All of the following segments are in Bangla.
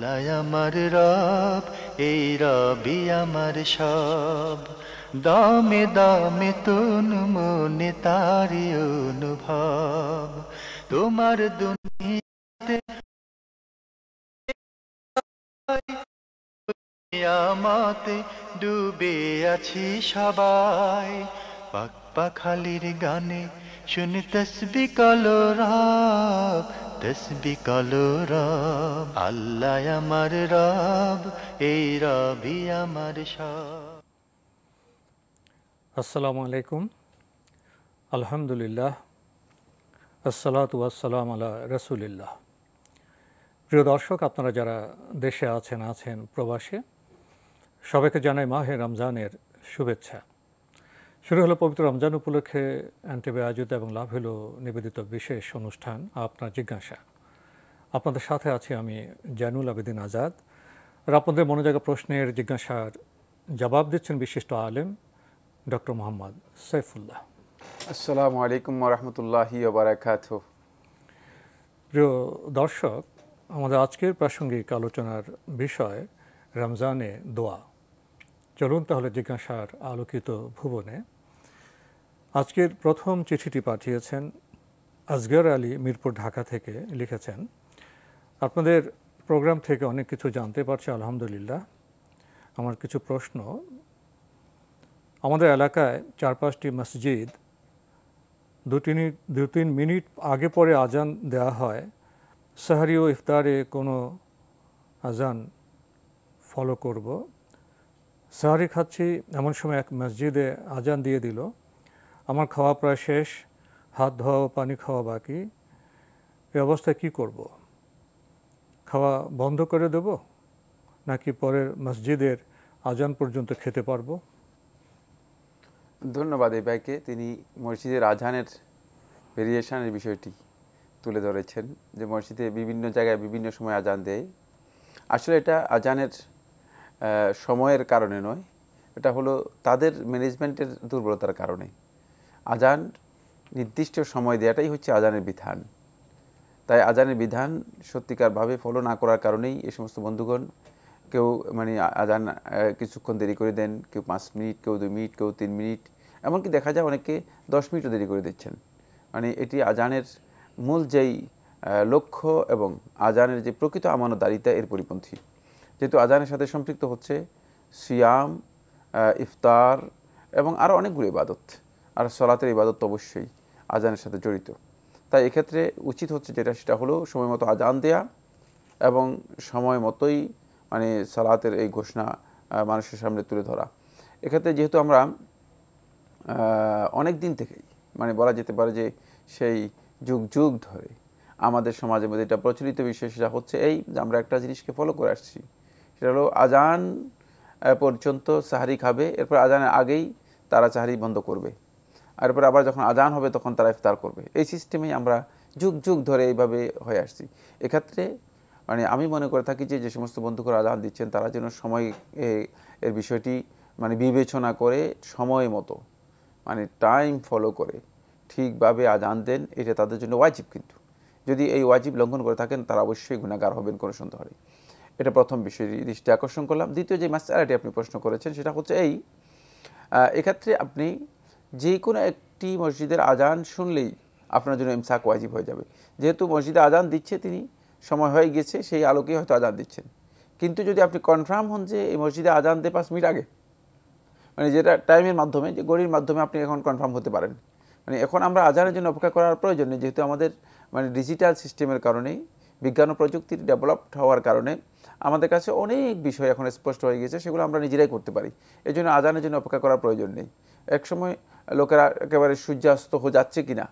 আল্লাহ আমার রব, এই রবি আমার সব। দামে দামে তুন মনে তারি অনুভব, তোমার দুনিয়াতে আমাতে ডুবে আছি সবাই। পাক পাখালির গানে শুনি তসবি কলো রব, তসবি কলো রব। আল্লাহ আমার রব, এই রবি আমার সব। আসসালামু আলাইকুম, আলহামদুলিল্লাহ, আসসালাতু ওয়াসসালাম আলা রাসূলিল্লাহ। প্রিয় দর্শক, আপনারা যারা দেশে আছেন প্রবাসে, সবাইকে জানাই মাহে রমজানের শুভেচ্ছা। শুরু হলো পবিত্র রমজান উপলক্ষে এনটিভি আয়োজিত এবং লাভ হলো নিবেদিত বিশেষ অনুষ্ঠান আপনার জিজ্ঞাসা। আপনাদের সাথে আছি আমি জয়নুল আবেদিন আজাদ, আর আপনাদের মনোযোগী প্রশ্নের জিজ্ঞাসার জবাব দিচ্ছেন বিশিষ্ট আলেম ডক্টর মোহাম্মদ সাইফুল্লাহ। আসসালামু আলাইকুম ওয়া রাহমাতুল্লাহি ওয়া বারাকাতুহু। প্রিয় দর্শক, আমাদের আজকের প্রাসঙ্গিক আলোচনার বিষয় রমজানে দোয়া। চলুন তাহলে জিজ্ঞাসার আলোকিত ভুবনে। আজকের প্রথম চিঠিটি পাঠিয়েছেন আসগর আলী, মিরপুর, ঢাকা থেকে। লিখেছেন, আপনাদের প্রোগ্রাম থেকে অনেক কিছু জানতে পারছি আলহামদুলিল্লাহ। আমার কিছু প্রশ্ন। আমাদের এলাকায় 4-5টি মসজিদ 2-3 মিনিট আগে পরে আজান দেওয়া হয়। সাহারি ও ইফতারে কোনো আজান ফলো করব? সাহারি খাচ্ছি, এমন সময় এক মসজিদে আজান দিয়ে দিল। আমার খাওয়া প্রায় শেষ, হাত ধোয়া ও পানি খাওয়া বাকি। এই অবস্থায় কী করব? খাওয়া বন্ধ করে দেব, নাকি পরের মসজিদের আজান পর্যন্ত খেতে পারবো? ধন্যবাদ এই ভাইকে। তিনি মসজিদের আজানের ভেরিয়েশনের বিষয়টি তুলে ধরেছেন, যে মসজিদে বিভিন্ন জায়গায় বিভিন্ন সময় আজান দেয়। আসলে এটা আজানের সময়ের কারণে নয়, এটা হলো তাদের ম্যানেজমেন্টের দুর্বলতার কারণে। আজান নির্দিষ্ট সময় দেওয়াটাই হচ্ছে আজানের বিধান। তাই আজানের বিধান সত্যিকারভাবে ফলো না করার কারণেই এই সমস্ত বন্ধুগণ কেউ আজান কিছুক্ষণ দেরি করে দেন, কেউ 5 মিনিট, কেউ 2 মিনিট, কেউ 3 মিনিট, এমনকি দেখা যায় অনেকে 10 মিনিটও দেরি করে দিচ্ছেন। এটি আজানের মূল যেই লক্ষ্য এবং আজানের যে প্রকৃত আমানতদারিতা এর পরিপন্থী। যেহেতু আজানের সাথে সম্পৃক্ত হচ্ছে সিয়াম, ইফতার এবং আরও অনেকগুলো ইবাদত, আর সলাতের ইবাদত তো অবশ্যই আজানের সাথে জড়িত। তাই এক্ষেত্রে উচিত হচ্ছে সেটা হলো সময় মতো আজান দেয়া এবং সময় মতোই সালাতের এই ঘোষণা মানুষের সামনে তুলে ধরা। এক্ষেত্রে যেহেতু আমরা অনেক দিন থেকেই বলা যেতে পারে যে সেই যুগ যুগ ধরে আমাদের সমাজের মধ্যে এটা প্রচলিত বিষয়, সেটা হচ্ছে এই যে আমরা একটা জিনিসকে ফলো করে আসছি। সেটা হলো আজান পর্যন্ত সাহারি খাবে, এরপর আজানের আগেই তারা সাহারি বন্ধ করবে, আর এরপর আবার যখন আজান হবে তখন তারা ইফতার করবে। এই সিস্টেমেই আমরা যুগ যুগ ধরে এইভাবে হয়ে আসছি। এক্ষেত্রে আমি মনে করে থাকি যে সমস্ত বন্ধুরা আজান দিচ্ছেন তারা যেন সময় এর বিষয়টি বিবেচনা করে সময় মতো টাইম ফলো করে ঠিকভাবে আজান দেন। এটা তাদের জন্য ওয়াজিব, কিন্তু যদি এই ওয়াজিব লঙ্ঘন করে থাকেন তারা অবশ্যই গুনাহগার হবেন, কোনো সন্দেহ নেই। এটা প্রথম বিষয়টি দৃষ্টি আকর্ষণ করলাম। দ্বিতীয় যে মাসআলাটি আপনি প্রশ্ন করেছেন সেটা হচ্ছে এক্ষেত্রে আপনি যে কোনো একটি মসজিদের আজান শুনলেই আপনার জন্য ইমসাক ওয়াজিব হয়ে যাবে। যেহেতু মসজিদে আজান দিচ্ছে, তিনি সময় হয়ে গেছে, সেই আলোকে হয়তো আজান দিচ্ছেন। কিন্তু যদি আপনি কনফার্ম হন যে এই মসজিদে আজান দিয়ে 5 মিনিট আগে, যেটা টাইমের মাধ্যমে, যে ঘড়ির মাধ্যমে আপনি এখন কনফার্ম হতে পারেন, এখন আমরা আজানের জন্য অপেক্ষা করার প্রয়োজন নেই। যেহেতু আমাদের ডিজিটাল সিস্টেমের কারণেই, বিজ্ঞান ও প্রযুক্তির ডেভেলপড হওয়ার কারণে আমাদের কাছে অনেক বিষয় এখন স্পষ্ট হয়ে গেছে, সেগুলো আমরা নিজেরাই করতে পারি। এই জন্য আজানের জন্য অপেক্ষা করার প্রয়োজন নেই। একসময় লোকেরা একেবারে সূর্যাস্ত হয়ে যাচ্ছে কিনা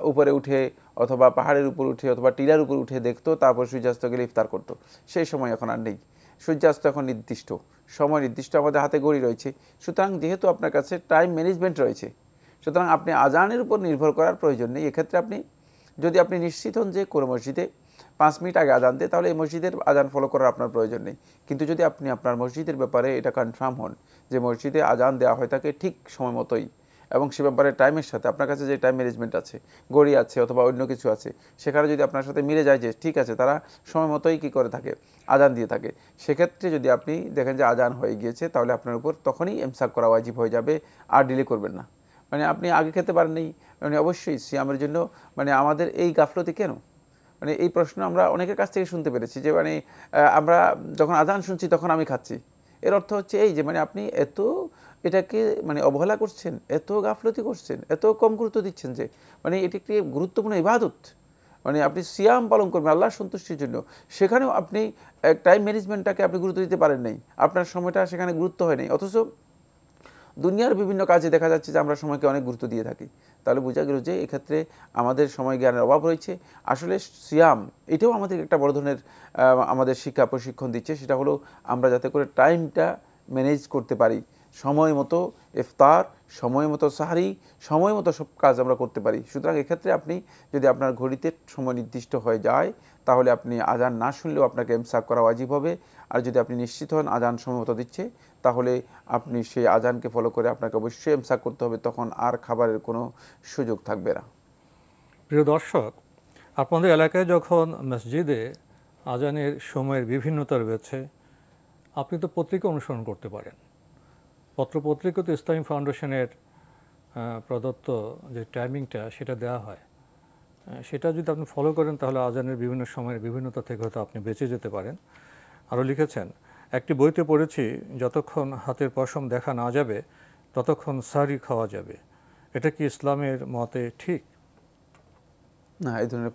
উপরে উঠে অথবা পাহাড়ের উপর উঠে অথবা টিলার উপর উঠে দেখতো, তারপর সূর্যাস্ত গেলে ইফতার করতো। সেই সময় এখন আর নেই। সূর্যাস্ত এখন নির্দিষ্ট সময়, নির্দিষ্ট আমাদের হাতে ঘড়ি রয়েছে। সুতরাং যেহেতু আপনার কাছে টাইম ম্যানেজমেন্ট রয়েছে, সুতরাং আপনি আজানের উপর নির্ভর করার প্রয়োজন নেই। এক্ষেত্রে যদি আপনি নিশ্চিত হন যে কোনো মসজিদে 5 মিনিট আগে আজান দেয়, তাহলে এই মসজিদের আজান ফলো করার আপনার প্রয়োজন নেই। কিন্তু যদি আপনি আপনার মসজিদের ব্যাপারে এটা কনফার্ম হন যে মসজিদে আজান দেওয়া হয়ে থাকে ঠিক সময় মতোই, এবং সে ব্যাপারে টাইমের সাথে আপনার কাছে যে টাইম ম্যানেজমেন্ট আছে, ঘড়ি আছে অথবা অন্য কিছু আছে, সেখানে যদি আপনার সাথে মিলে যায় যে ঠিক আছে তারা সময় মতোই কী করে থাকে, আজান দিয়ে থাকে, সেক্ষেত্রে যদি আপনি দেখেন যে আজান হয়ে গিয়েছে তাহলে আপনার উপর তখনই ইমসাক করা ওয়াজিব হয়ে যাবে, আর ডিলে করবেন না। মানে আপনি আগে খেতে পারেন নাই, মানে অবশ্যই সিয়ামের জন্য মানে আমাদের এই গাফলতি কেন? মানে এই প্রশ্ন আমরা অনেকের কাছ থেকে শুনতে পেরেছি যে মানে আমরা যখন আজান শুনছি তখন আমি খাচ্ছি। এর অর্থ হচ্ছে এই যে মানে আপনি এত এটাকে মানে অবহেলা করছেন, এত গাফলতি করছেন, এত কম গুরুত্ব দিচ্ছেন যে মানে এটি একটি গুরুত্বপূর্ণ ইবাদত। মানে আপনি সিয়াম পালন করবেন আল্লাহর সন্তুষ্টির জন্য, সেখানেও আপনি টাইম ম্যানেজমেন্টটাকে আপনি গুরুত্ব দিতে পারেন নাই, আপনার সময়টা সেখানে গুরুত্ব হয় নাই। অথচ দুনিয়ার বিভিন্ন কাজে দেখা যাচ্ছে যে আমরা সময়কে অনেক গুরুত্ব দিয়ে থাকি। তাহলে বোঝা গেল যে এক্ষেত্রে আমাদের সময় জ্ঞানের অভাব রয়েছে। আসলে সিয়াম এটাও আমাদের একটা বড় ধরনের আমাদের শিক্ষা প্রশিক্ষণ দিচ্ছে, সেটা হলো আমরা যাতে করে টাইমটা ম্যানেজ করতে পারি, সময় মতো ইফতার, সময় মতো সাহারি, সময় মতো সব কাজ আমরা করতে পারি। সুতরাং এক্ষেত্রে আপনি যদি আপনার ঘড়িতে সময় নির্দিষ্ট হয়ে যায় তাহলে আপনি আজান না শুনলেও আপনাকে ইমসাক করা ওয়াজিব হবে। আর যদি আপনি নিশ্চিত হন আজান সময় মতো দিচ্ছে তাহলে আপনি সেই আজানকে ফলো করে আপনাকে অবশ্যই ইমসাক করতে হবে, তখন আর খাবারের কোনো সুযোগ থাকবে না। প্রিয় দর্শক, আপনাদের এলাকায় যখন মসজিদে আজানের সময়ের বিভিন্নতা রয়েছে, আপনি তো পত্রিকা অনুসরণ করতে পারেন। পত্রপত্রিকা তো ইসলামী ফাউন্ডেশনের প্রদত্ত যে টাইমিংটা সেটা দেওয়া হয়, সেটা যদি আপনি ফলো করেন তাহলে আজানের বিভিন্ন সময়ের বিভিন্নতা থেকে হয়তো আপনি বেঁচে যেতে পারেন। আরও লিখেছেন, একটি বইতে পড়েছি যতক্ষণ হাতের পশম দেখা না যাবে ততক্ষণ সাহরি খাওয়া যাবে। এটা কি ইসলামের মতে ঠিক? না, এই ধরনের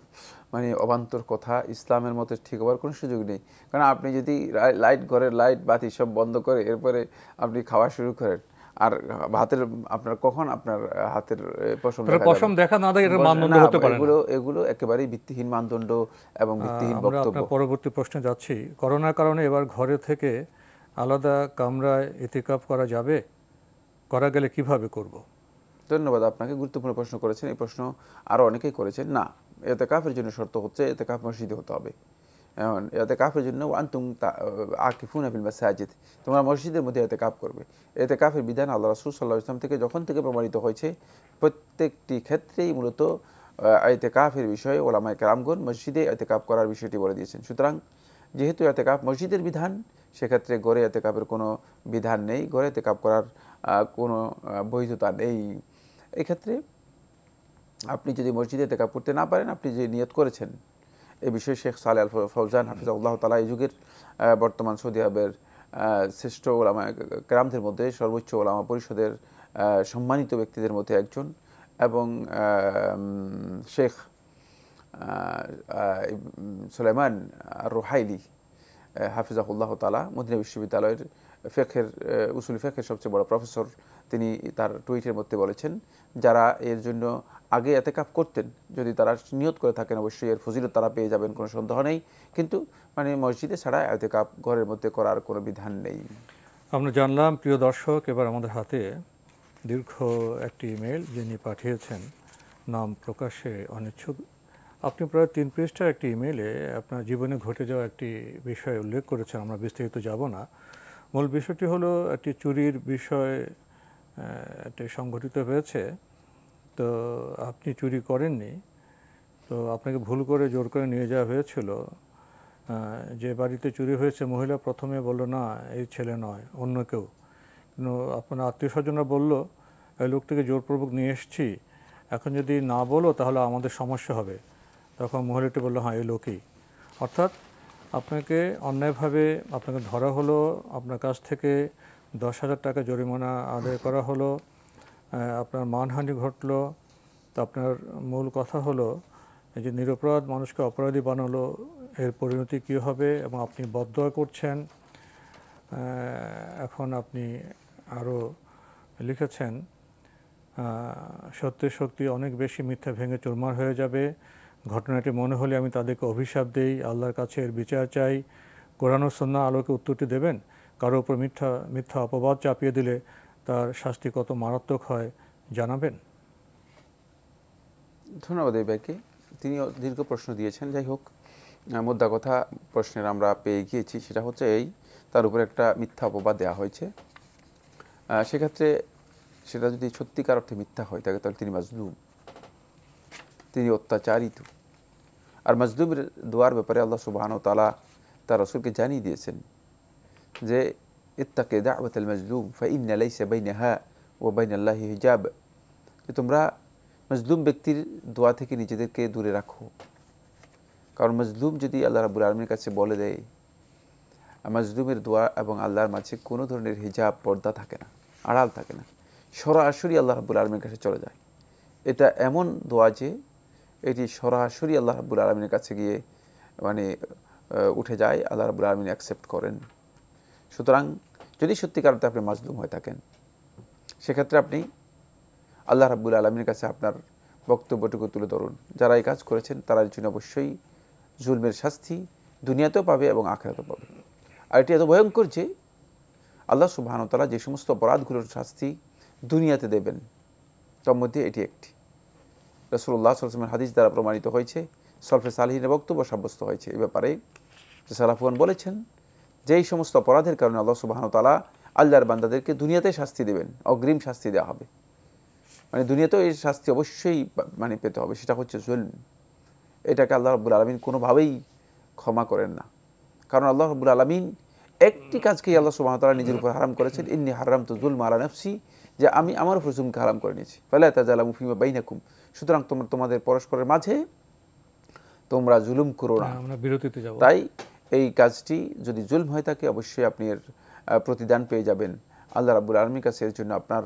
মানে অবান্তর কথা ইসলামের মতে ঠিক হওয়ার কোনো সুযোগ নেই। কারণ আপনি যদি লাইট, ঘরের লাইট বাতি সব বন্ধ করে এরপরে আপনি খাওয়া শুরু করেন, আর হাতের আপনার কখন আপনার হাতের পশম দেখা না দেয়, এটা মানদণ্ড হতে পারে না। এগুলো একেবারেই ভিত্তিহীন মানদণ্ড এবং ভিত্তিহীন বক্তব্য। আমরা আপনার পরবর্তী প্রশ্নে যাচ্ছি। করোনার কারণে এবার ঘরে থেকে আলাদা কামরায় ইতিকাফ করা যাবে? করা গেলে কিভাবে করব? ধন্যবাদ, আপনাকে গুরুত্বপূর্ণ প্রশ্ন করেছেন। এই প্রশ্ন আরও অনেকেই করেছেন। না, ইতিকাফের জন্য শর্ত হচ্ছে ইতিকাফ মসজিদে হতে হবে। এখন ইতিকাফের জন্য আনতুম আকিফুনা ফিল মাসাজিদ, তোমরা মসজিদের মধ্যে ইতিকাফ করবে। ইতিকাফের বিধান আল্লাহ রাসূল সাল্লাল্লাহু আলাইহি ওয়াসাল্লাম থেকে যখন থেকে প্রমাণিত হয়েছে, প্রত্যেকটি ক্ষেত্রেই মূলত ইতিকাফের বিষয়ে ওলামায়ে কেরামগণ মসজিদে ইতিকাফ করার বিষয়টি বলে দিয়েছেন। সুতরাং যেহেতু ইতিকাফ মসজিদের বিধান, সেক্ষেত্রে ঘরে ইতিকাফের কোনো বিধান নেই, ঘরে ইতিকাফ করার কোনো বৈধতা নেই। এক্ষেত্রে আপনি যদি মসজিদে ইতিকাফ করতে না পারেন, আপনি যে নিয়ত করেছেন, এই বিষয়ে শেখ সালেহ আল ফৌজান হাফিজাহুল্লাহ তাআলা এই যুগের বর্তমান সৌদি আরবের শ্রেষ্ঠ ওলামা কেরামদের মধ্যে সর্বোচ্চ ওলামা পরিষদের সম্মানিত ব্যক্তিদের মধ্যে একজন, এবং শেখ সুলাইমান আর রুহাইলি হাফিজাহুল্লাহ তাআলা মদিনা বিশ্ববিদ্যালয়ের ফিকহের উসুল ফিকহের সবচেয়ে বড় প্রফেসর, তিনি তার টুইটের মধ্যে বলেছেন যারা এর জন্য আগে ইতিকাফ করতেন, যদি তারা নিয়ত করে থাকেন অবশ্যই এর ফজিলত তারা পেয়ে যাবেন, কোনো সন্দেহ নেই। কিন্তু মানে মসজিদে ছাড়া ইতিকাফ ঘরের মধ্যে করার কোনো বিধান নেই। আমরা জানলাম। প্রিয় দর্শক, এবার আমাদের হাতে দীর্ঘ একটি ইমেল যিনি পাঠিয়েছেন, নাম প্রকাশে অনিচ্ছুক। আপনি প্রায় 3 পৃষ্ঠার একটি ইমেলে আপনার জীবনে ঘটে যাওয়া একটি বিষয় উল্লেখ করেছেন। আমরা বিস্তারিত যাব না। মূল বিষয়টি হলো একটি চুরির বিষয় একটি সংঘটিত হয়েছে। তো আপনি চুরি করেননি, তো আপনাকে ভুল করে জোর করে নিয়ে যাওয়া হয়েছিল। যে বাড়িতে চুরি হয়েছে মহিলা প্রথমে বলল না এই ছেলে নয়, অন্য কেউ। কিন্তু আপনার আত্মীয় স্বজনরা বলল এই লোকটিকে জোরপূর্বক নিয়ে এসেছি, এখন যদি না বলো তাহলে আমাদের সমস্যা হবে। তখন মহিলাটি বলল হ্যাঁ এই লোকই। অর্থাৎ আপনাকে অন্যায়ভাবে আপনাকে ধরা হলো, আপনার কাছ থেকে 10,000 টাকা জরিমানা আদায় করা হলো, আপনার মানহানি ঘটলো। তো আপনার মূল কথা হলো এই যে নিরপরাধ মানুষকে অপরাধী বানালো, এর পরিণতি কী হবে, এবং আপনি বদদোয়া করছেন। এখন আপনি আরও লিখেছেন সত্যের শক্তি অনেক বেশি, মিথ্যা ভেঙে চুরমার হয়ে যাবে। ঘটনাটি মনে হলে আমি তাদেরকে অভিশাপ দেই, আল্লাহর কাছে এর বিচার চাই। কোরআন ও সুন্নাহ আলোকে উত্তরটি দেবেন। কারো উপর মিথ্যা অপবাদ চাপিয়ে দিলে তার শাস্তি কত মারাত্মক হয় জানাবেন। ধন্যবাদ এই ভাইকে, তিনি দীর্ঘ প্রশ্ন দিয়েছেন। যাই হোক, মোদ্দা কথা প্রশ্নের আমরা পেয়ে গিয়েছি, সেটা হচ্ছে এই, তার উপরে একটা মিথ্যা অপবাদ দেওয়া হয়েছে। সেক্ষেত্রে সেটা যদি সত্যিকার অর্থে মিথ্যা হয় থাকে তাহলে তিনি মাজলুম, তিনি অত্যাচারিত। আর মাজলুমের দোয়ার ব্যাপারে আল্লাহ সুবহানাহু ওয়া তাআলা তার রাসূলকে জানিয়ে দিয়েছেন যে ইত্তাকি দাওয়াতাল মাজলুম ফাইন্না লাইসা বাইনাহা ওয়া বাইনাল্লাহি হিজাব, যে তোমরা মাজলুম ব্যক্তির দোয়া থেকে নিজেদেরকে দূরে রাখো। কারণ মাজলুম যদি আল্লাহ রাব্বুল আলামিনের কাছে বলে দেয়, মাজলুমের দোয়া এবং আল্লাহর মাঝে কোনো ধরনের হিজাব, পর্দা থাকে না, আড়াল থাকে না, সরাসরি আল্লাহ রাব্বুল আলামিনের কাছে চলে যায়। এটা এমন দোয়া যে এটি সরাসরি আল্লাহ রাব্বুল আলামিনের কাছে গিয়ে মানে উঠে যায়, আল্লাহ রাব্বুল আলামিন অ্যাকসেপ্ট করেন। সুতরাং যদি সত্যিকার অর্থে আপনি মাজলুম হয়ে থাকেন, সেক্ষেত্রে আপনি আল্লাহ রাব্বুল আলামিনের কাছে আপনার বক্তব্যটুকু তুলে ধরুন। যারা এই কাজ করেছেন তারা এর জন্য অবশ্যই জুলমের শাস্তি দুনিয়াতেও পাবে এবং আখিরাতেও পাবে। আর এটি এত ভয়ঙ্কর যে আল্লাহ সুবহানাহু ওয়া তাআলা যে সমস্ত অপরাধগুলোর শাস্তি দুনিয়াতে দেবেন তার মধ্যে এটি একটি। রাসূলুল্লাহ সাল্লাল্লাহু আলাইহি ওয়াসাল্লামের হাদিস দ্বারা প্রমাণিত হয়েছে, সলফে সালিহিনের বক্তব্য সাব্যস্ত হয়েছে এই ব্যাপারে, যে সালাফগণ বলেছেন যে এই সমস্ত অপরাধের কারণে আল্লাহ সুবহানাহু ওয়া তাআলা আল্লাহর বান্দাদেরকে দুনিয়াতে শাস্তি দেবেন, অগ্রিম শাস্তি দেওয়া হবে। মানে দুনিয়াতেও এই শাস্তি অবশ্যই মানে পেতে হবে, সেটা হচ্ছে জুলম। এটাকে আল্লাহ রাব্বুল আলামিন কোনোভাবেই ক্ষমা করেন না। কারণ আল্লাহ রাব্বুল আলামিন একটি কাজকেই আল্লাহ সুবহানাহু ওয়া তাআলা নিজের উপর হারাম করেছেন, ইন্নী হারামতু যুলমা আলা নাফসি, যে আমি আমার উপর জুলমকে হারাম করে নিয়েছি। ফালা তাজালামু ফিমা বাইনাকুম, সুতরাং তোমাদের পরস্পরের মাঝে তোমরা জুলুম করো না। আমরা বিরতিতে যাব। তাই এই কাজটি যদি জুলম হয়ে থাকে অবশ্যই আপনি এর প্রতিদান পেয়ে যাবেন আল্লাহ রাব্বুল আলামিনের কাছে, এর জন্য আপনার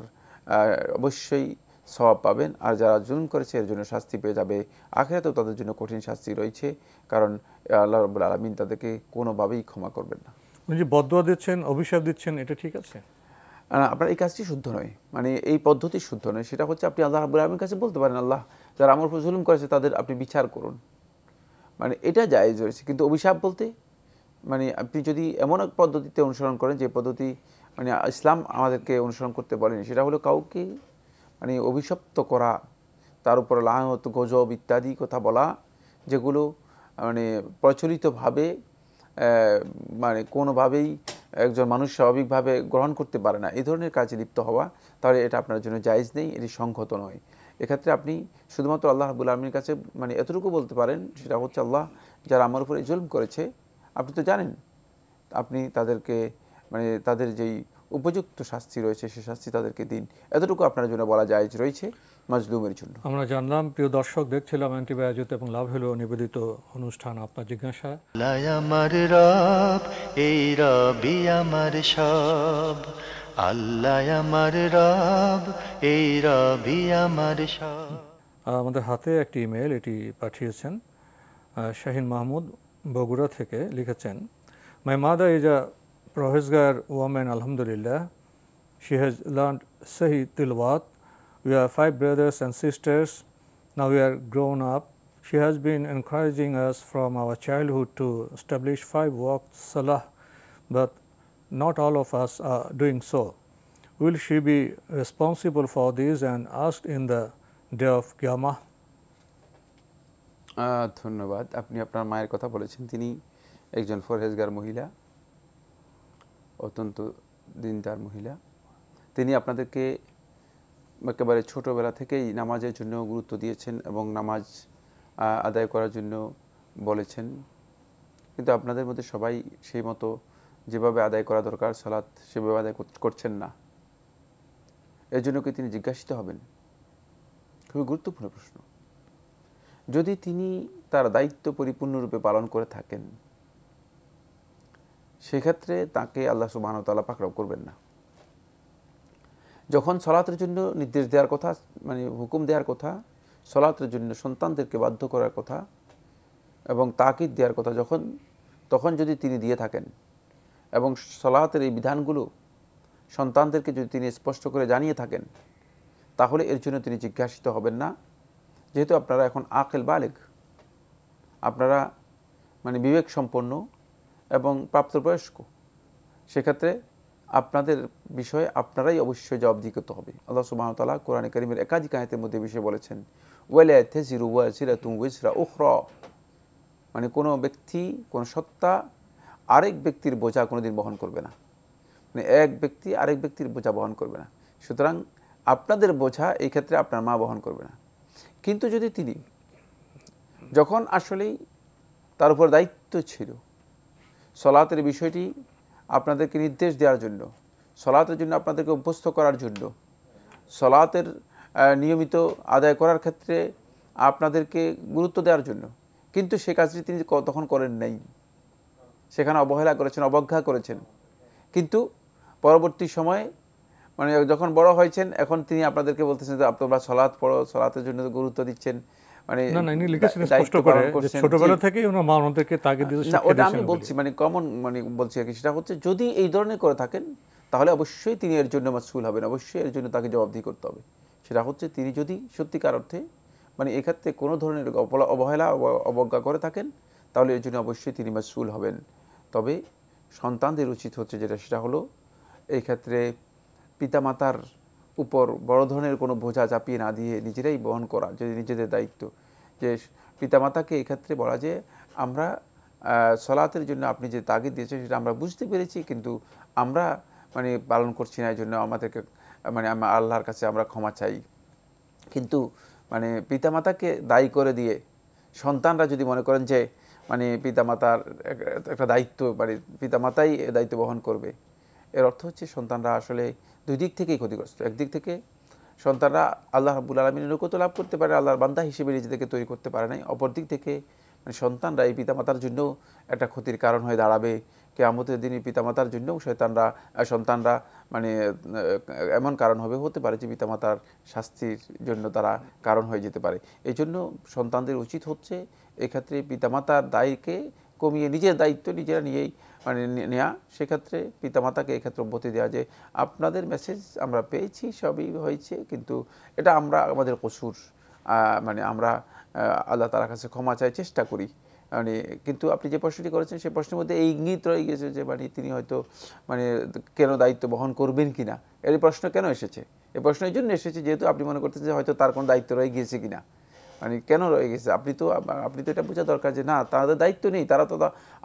অবশ্যই সওয়াব পাবেন। আর যারা জুলম করেছে এর জন্য শাস্তি পেয়ে যাবে, আখিরাতেও তাদের জন্য কঠিন শাস্তি রয়েছে, কারণ আল্লাহ রাব্বুল আলামিন তাদেরকে কোনোভাবেই ক্ষমা করবেন না। উনি যে বদদোয়া দিচ্ছেন, অভিশাপ দিচ্ছেন, এটা ঠিক আছে? আপনার এই কাজটি শুদ্ধ নয়, মানে এই পদ্ধতি শুদ্ধ নয়। সেটা হচ্ছে আপনি আল্লাহ রাব্বুল আলামিনের কাছে বলতে পারেন, আল্লাহ যারা আমার উপর জুলুম করেছে তাদের আপনি বিচার করুন, মানে এটা জায়েজ রয়েছে। কিন্তু অভিশাপ বলতে মানে আপনি যদি এমন এক পদ্ধতিতে অনুসরণ করেন যে পদ্ধতি মানে ইসলাম আমাদেরকে অনুসরণ করতে বলেনি, সেটা হলো কাউকে মানে অভিশপ্ত করা, তার উপর লানত, গজব ইত্যাদি কথা বলা, যেগুলো মানে প্রচলিতভাবে মানে কোনোভাবেই একজন মানুষ স্বাভাবিকভাবে গ্রহণ করতে পারে না, এই ধরনের কাজে লিপ্ত হওয়া, তাহলে এটা আপনার জন্য জায়েজ নেই, এটি সংহত নয়। এক্ষেত্রে আপনি শুধুমাত্র আল্লাহ রাব্বুল আলামিনের কাছে মানে এতটুকু বলতে পারেন, সেটা হচ্ছে আল্লাহ যারা আমার উপরে জুলম করেছে আপনি তো জানেন, আপনি তাদেরকে মানে তাদের যেই উপযুক্ত শাস্তি রয়েছে সে শাস্তি তাদেরকে দিন, এতটুকু আপনার জন্য বলা জায়েজ রয়েছে মাজলুমের জন্য। আমরা জানলাম, প্রিয় দর্শক, দেখছিলাম অ্যান্টিবায়োটিক এবং লাভ হলো নিবেদিত অনুষ্ঠান আপনার জিজ্ঞাসা। আল্লাহ আমার রব, এই রবি আমার সব, আল্লাহ আমার রব, এই রবি আমার সব। আমাদের হাতে একটি ইমেল, এটি পাঠিয়েছেন শাহিন মাহমুদ বগুড়া থেকে, লিখেছেন, মাই মাদার ইজ আ প্রহেজগার ওয়ামেন, আলহামদুলিল্লাহ, she has learned Sahi Tilwat. We are 5 brothers and sisters. Now we are grown up. She has been encouraging us from our childhood to establish 5 waqt salah, but not all of us are doing so. Will she be responsible for this and asked in the day of Qiyamah? ধন্যবাদ। আপনি আপনার মায়ের কথা বলেছেন, তিনি একজন ফরহেজগার মহিলা, অত্যন্ত দিনদার মহিলা। তিনি আপনাদেরকে একেবারে ছোটোবেলা থেকেই নামাজের জন্য গুরুত্ব দিয়েছেন এবং নামাজ আদায় করার জন্য বলেছেন, কিন্তু আপনাদের মধ্যে সবাই সেই মতো যেভাবে আদায় করা দরকার সালাত সেভাবে আদায় করছেন না। এর জন্য কি তিনি জিজ্ঞাসিত হবেন? খুবই গুরুত্বপূর্ণ প্রশ্ন। যদি তিনি তার দায়িত্ব পরিপূর্ণরূপে পালন করে থাকেন, সেক্ষেত্রে তাকে আল্লাহ সুবহানাহু ওয়া তাআলা পাকড়াও করবেন না। যখন সালাতের জন্য নির্দেশ দেওয়ার কথা, মানে হুকুম দেওয়ার কথা, সালাতের জন্য সন্তানদেরকে বাধ্য করার কথা এবং তাকিদ দেওয়ার কথা তখন যদি তিনি দিয়ে থাকেন এবং সালাতের এই বিধানগুলো সন্তানদেরকে যদি তিনি স্পষ্ট করে জানিয়ে থাকেন, তাহলে এর জন্য তিনি জিজ্ঞাসিত হবেন না। যেহেতু আপনারা এখন আকেল বালেগ, আপনারা মানে বিবেক সম্পন্ন এবং প্রাপ্তবয়স্ক, সেক্ষেত্রে আপনাদের বিষয়ে আপনারাই অবশ্যই জবাবদিহি করতে হবে। আল্লাহ সুবহানাহু ওয়া তাআলা কোরআনে কারীমের একাধিক আয়াতের মধ্যে বিষয়ে বলেছেন, ওয়ালা তাজিরু ওয়াজিরাতুন ওয়িজরা উখরা, মানে কোনো ব্যক্তি, কোনো সত্তা আরেক ব্যক্তির বোঝা কোনোদিন বহন করবে না, মানে এক ব্যক্তি আরেক ব্যক্তির বোঝা বহন করবে না। সুতরাং আপনাদের বোঝা এই ক্ষেত্রে আপনার মা বহন করবে না। কিন্তু যদি তিনি যখন আসলেই তার উপর দায়িত্ব ছিল, সলাতের বিষয়টি আপনাদেরকে নির্দেশ দেওয়ার জন্য, সলাতের জন্য আপনাদেরকে অভ্যস্ত করার জন্য, সলাতের নিয়মিত আদায় করার ক্ষেত্রে আপনাদেরকে গুরুত্ব দেওয়ার জন্য, কিন্তু সে কাজটি তিনি তখন করেন নাই, সেখানে অবহেলা করেছেন, অবজ্ঞা করেছেন। কিন্তু পরবর্তী সময়ে মানে যখন বড় হয়েছেন, এখন তিনি আপনাদেরকে বলতেছেন যে আপনারা সলাৎ পড়ো, সলাতের জন্য গুরুত্ব দিচ্ছেন, মানে না না, ইনি লিখেছেন স্পষ্ট করে যে ছোটবেলা থেকেই ওনার মা ওনাদেরকে তাগিদ দিয়ে শিক্ষা দিয়েছেন। আমি বলছি মানে কমন মানে বলছি আর কি, সেটা হচ্ছে যদি এই ধরনের করে থাকেন তাহলে অবশ্যই তিনি এর জন্য মাসউল হবেন, অবশ্যই এর জন্য তাকে জবাবদিহি করতে হবে। সেটা হচ্ছে তিনি যদি সত্যিকার অর্থে মানে এক্ষেত্রে কোনো ধরনের অবহেলা অবজ্ঞা করে থাকেন তাহলে এর জন্য অবশ্যই তিনি মাসউল হবেন। তবে সন্তানদের উচিত হচ্ছে যেটা, সেটা হলো এই ক্ষেত্রে পিতামাতার উপর বড় ধরনের কোনো বোঝা চাপিয়ে না দিয়ে নিজেরাই বহন করা, যদি নিজেদের দায়িত্ব, যে পিতামাতাকে এক্ষেত্রে বলা যে আমরা সলাতের জন্য আপনি যে তাগিদ দিয়েছেন সেটা আমরা বুঝতে পেরেছি, কিন্তু আমরা মানে পালন করছি না, এই জন্য আমাদেরকে মানে আল্লাহর কাছে আমরা ক্ষমা চাই। কিন্তু মানে পিতামাতাকে দায়ী করে দিয়ে সন্তানরা যদি মনে করেন যে মানে পিতামাতার একটা দায়িত্ব, মানে পিতামাতাই দায়িত্ব বহন করবে, এর অর্থ হচ্ছে সন্তানরা আসলে দুই দিক থেকেই ক্ষতিগ্রস্ত। একদিক থেকে সন্তানরা আল্লাহ রাব্বুল আলামিনের নৈকট্য লাভ করতে পারে, আল্লাহর বান্দা হিসেবে নিজেদেরকে তৈরি করতে পারে নাই। অপর দিক থেকে মানে সন্তানরা এই পিতামাতার জন্য একটা ক্ষতির কারণ হয়ে দাঁড়াবে। কিয়ামতের দিনে পিতামাতার জন্যও সন্তানরা মানে এমন কারণ হতে পারে যে পিতামাতার শাস্তির জন্য তারা কারণ হয়ে যেতে পারে। এই জন্য সন্তানদের উচিত হচ্ছে এক্ষেত্রে পিতামাতার দায়কে কমিয়ে নিজের দায়িত্ব নিজেরা নিয়েই মানে নেওয়া। সেক্ষেত্রে পিতামাতাকে এক্ষেত্রে অব্যাহতি দেওয়া যে আপনাদের মেসেজ আমরা পেয়েছি, সবই হয়েছে, কিন্তু এটা আমরা আমাদের কসুর, মানে আমরা আল্লাহ তাআলার কাছে ক্ষমা চাই, চেষ্টা করি। মানে কিন্তু আপনি যে প্রশ্নটি করেছেন সেই প্রশ্নের মধ্যে এই ইঙ্গিত রয়ে গেছে যে মানে তিনি হয়তো মানে কেন দায়িত্ব বহন করবেন কিনা, এই প্রশ্ন কেন এসেছে? এই প্রশ্ন এই জন্য এসেছে যেহেতু আপনি মনে করতেছেন যে হয়তো তার কোনো দায়িত্ব রয়ে গিয়েছে কিনা, মানে কেন রয়ে গেছে। আপনি তো এটা বোঝা দরকার যে না, তাদের দায়িত্ব নেই, তারা তো